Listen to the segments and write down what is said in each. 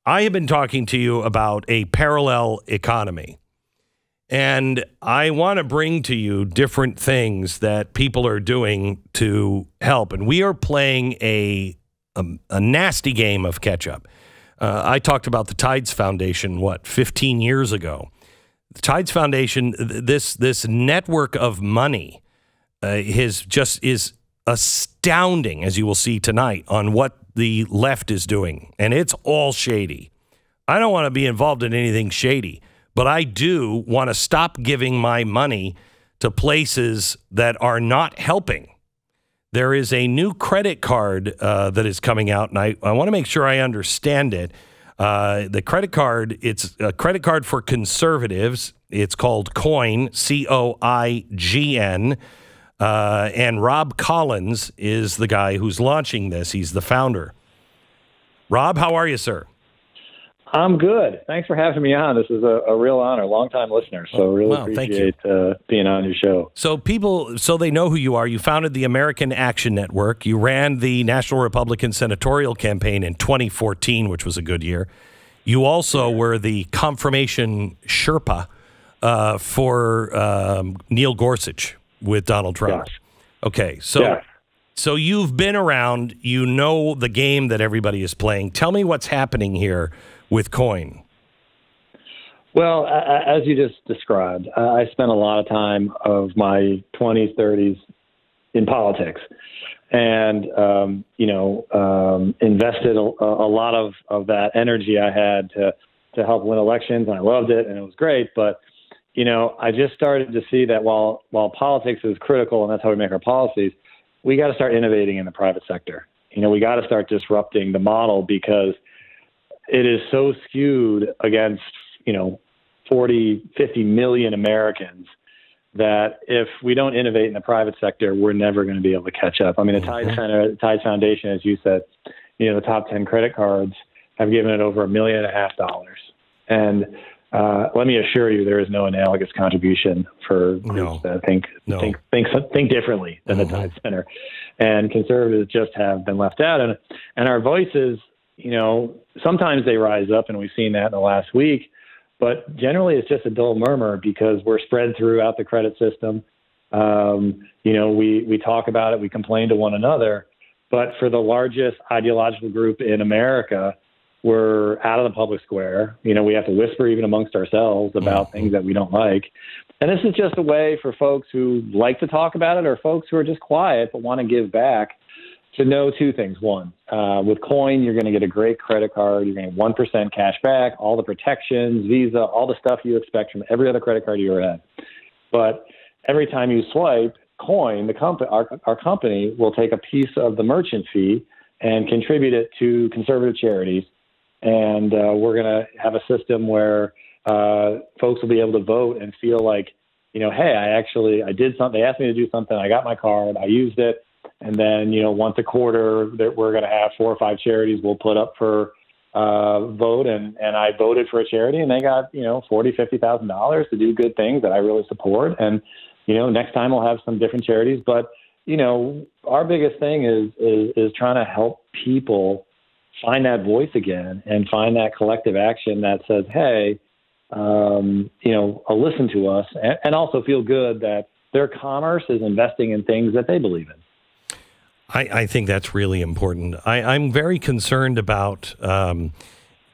I have been talking to you about a parallel economy, and I want to bring to you different things that people are doing to help. And we are playing a nasty game of catch up. I talked about the Tides Foundation, 15 years ago. The Tides Foundation, this network of money is astounding, as you will see tonight, on what the left is doing. And it's all shady. I don't want to be involved in anything shady, but I do want to stop giving my money to places that are not helping. There is a new credit card that is coming out, and I want to make sure I understand it. The credit card, it's a credit card for conservatives. It's called Coign, Coign. And Rob Collins is the guy who's launching this. He's the founder. Rob, how are you, sir? I'm good. Thanks for having me on. This is a real honor. Long-time listener, so really appreciate being on your show. So they know who you are. You founded the American Action Network. You ran the National Republican Senatorial Campaign in 2014, which was a good year. You also were the confirmation Sherpa for Neil Gorsuch with Donald Trump. Yes. Okay, so you've been around. You know the game that everybody is playing. Tell me what's happening here with Coign. Well, as you just described, I spent a lot of time of my 20s, 30s in politics, and invested a lot of that energy I had to help win elections, and I loved it, and it was great. But I just started to see that while politics is critical, and that's how we make our policies, we got to start innovating in the private sector. We got to start disrupting the model, because it is so skewed against, 40, 50 million Americans that if we don't innovate in the private sector, we're never going to be able to catch up. I mean, the Tides Foundation, as you said, the top 10 credit cards have given it over $1.5 million. And let me assure you, there is no analogous contribution for groups that think differently than the Tides Center. And conservatives just have been left out. And our voices, sometimes they rise up, and we've seen that in the last week. But generally, it's just a dull murmur, because we're spread throughout the credit system. We talk about it, we complain to one another. But for the largest ideological group in America, we're out of the public square. We have to whisper even amongst ourselves about things that we don't like. And this is just a way for folks who like to talk about it, or folks who are just quiet but want to give back, to know two things. One, with Coign, you're going to get a great credit card. You're going to get 1% cash back, all the protections, Visa, all the stuff you expect from every other credit card you ever had. But every time you swipe, Coign, our company, will take a piece of the merchant fee and contribute it to conservative charities. And we're going to have a system where folks will be able to vote and feel like, hey, I did something. They asked me to do something. I got my card. I used it. And then, once a quarter, that we're going to have 4 or 5 charities we'll put up for vote. And I voted for a charity, and they got, $40,000, $50,000 to do good things that I really support. And, next time we'll have some different charities. But, our biggest thing is trying to help people find that voice again and find that collective action that says, hey, listen to us, and also feel good that their commerce is investing in things that they believe in. I think that's really important. I'm very concerned about the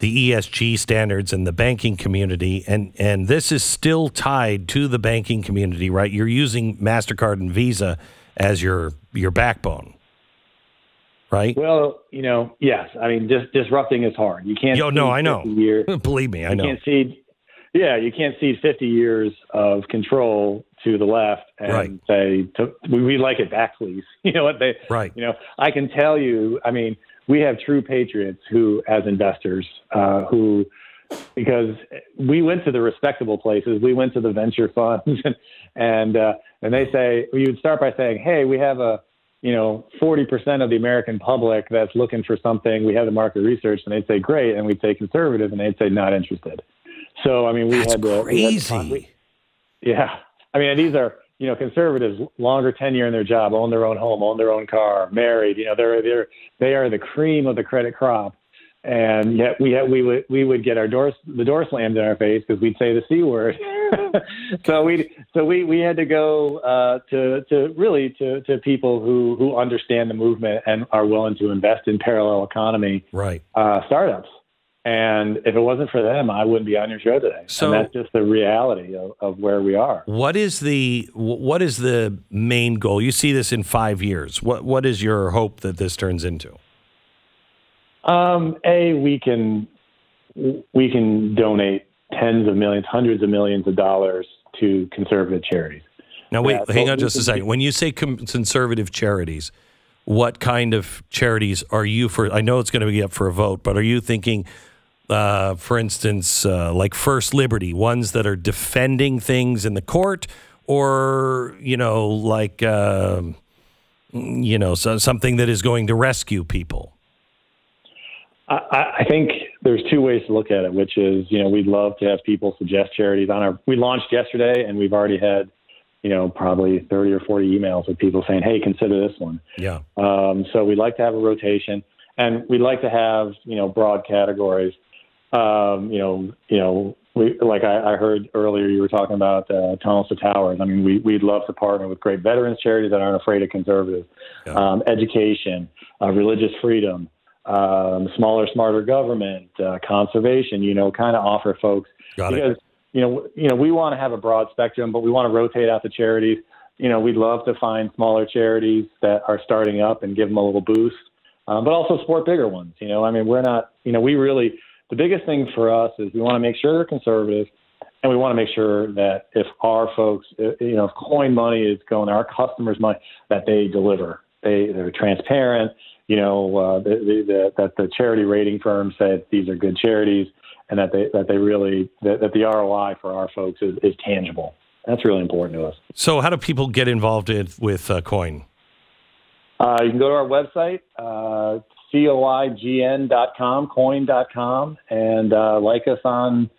ESG standards in the banking community, and this is still tied to the banking community, right? You're using MasterCard and Visa as your backbone, right? Well, yes. I mean, disrupting is hard. You can't. I know. Believe me, I know. You can't cede 50 years of control to the left and say, we like it back, please. I can tell you, I mean, we have true patriots who, as investors, because we went to the respectable places, we went to the venture funds, and they say, you would start by saying, hey, we have 40% of the American public that's looking for something. We have the market research, and they'd say, great. And we'd say conservative, and they'd say, not interested. So, I mean, that's crazy. Yeah. I mean, these are, conservatives, longer tenure in their job, own their own home, own their own car, married. They are the cream of the credit crop. And yet we would get the door slammed in our face because we'd say the C word. so we had to go to people who understand the movement and are willing to invest in parallel economy startups. And if it wasn't for them, I wouldn't be on your show today. So and that's just the reality of where we are. What is the main goal? You see this in 5 years. What is your hope that this turns into? We can donate tens of millions, hundreds of millions of dollars to conservative charities. Now, wait, hang on just a second. When you say conservative charities, what kind of charities are you for? I know it's going to be up for a vote, but are you thinking, for instance, like First Liberty, ones that are defending things in the court, or, something that is going to rescue people? I think there's two ways to look at it, which is, we'd love to have people suggest charities we launched yesterday, and we've already had, probably 30 or 40 emails with people saying, hey, consider this one. Yeah. So we'd like to have a rotation, and we'd like to have, broad categories. I heard earlier you were talking about tunnels to towers. I mean, we'd love to partner with great veterans charities that aren't afraid of conservatives. Yeah. Education, religious freedom, smaller, smarter government, conservation, kind of offer folks. Got it. We want to have a broad spectrum, but we want to rotate out the charities. We'd love to find smaller charities that are starting up and give them a little boost, but also support bigger ones. We're not, the biggest thing for us is we want to make sure they're conservative, and we want to make sure that if our folks, if Coign money is going, our customers' money, that they deliver. They're transparent. That the charity rating firm said these are good charities, and that the ROI for our folks is tangible. That's really important to us. So how do people get involved with Coign? You can go to our website, coign.com, coign.com, and like us on,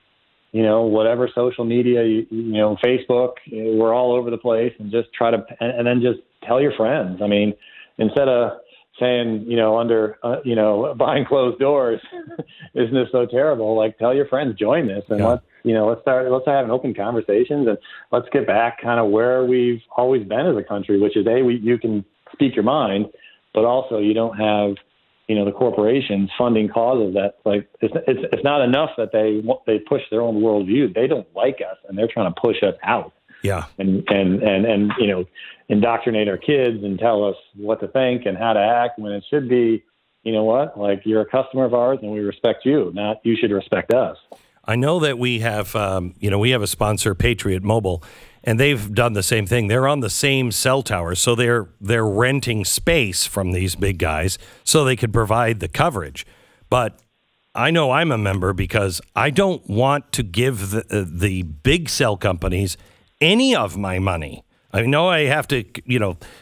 whatever social media, Facebook. We're all over the place, and just and then just tell your friends. I mean, instead of saying, behind closed doors, isn't this so terrible? Like, tell your friends, join this, and let's start having open conversations, and let's get back kind of where we've always been as a country, which is you can speak your mind, but also you don't have, the corporations funding causes that, like, it's not enough that they push their own worldview. They don't like us, and they're trying to push us out. Yeah. And indoctrinate our kids and tell us what to think and how to act, when it should be, like, you're a customer of ours and we respect you, not you should respect us. I know that we have, we have a sponsor, Patriot Mobile, and they've done the same thing. They're on the same cell tower, so they're renting space from these big guys so they could provide the coverage. But I know I'm a member because I don't want to give the big cell companies any of my money. I know I have to,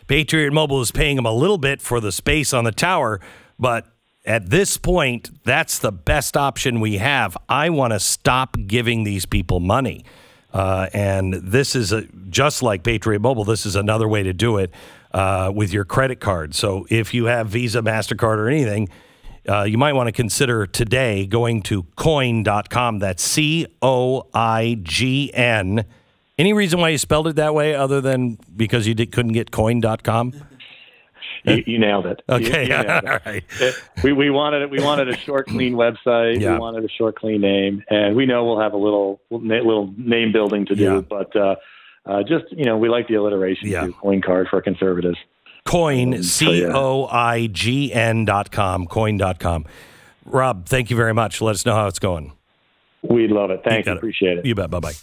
Patriot Mobile is paying them a little bit for the space on the tower, but at this point, that's the best option we have. I want to stop giving these people money. And this is just like Patriot Mobile, this is another way to do it with your credit card. So if you have Visa, MasterCard, or anything, you might want to consider today going to coign.com. That's COIGN. Any reason why you spelled it that way other than because you couldn't get coign.com? You nailed it. Okay. You nailed it. All right. We wanted a short, clean website. Yeah. We wanted a short, clean name, and we know we'll have a little name building to do, but just, we like the alliteration to Coign card for conservatives. Coign, COIGN.com, coign.com. Rob, thank you very much. Let us know how it's going. We'd love it. Thanks. Appreciate it. You bet. Bye-bye.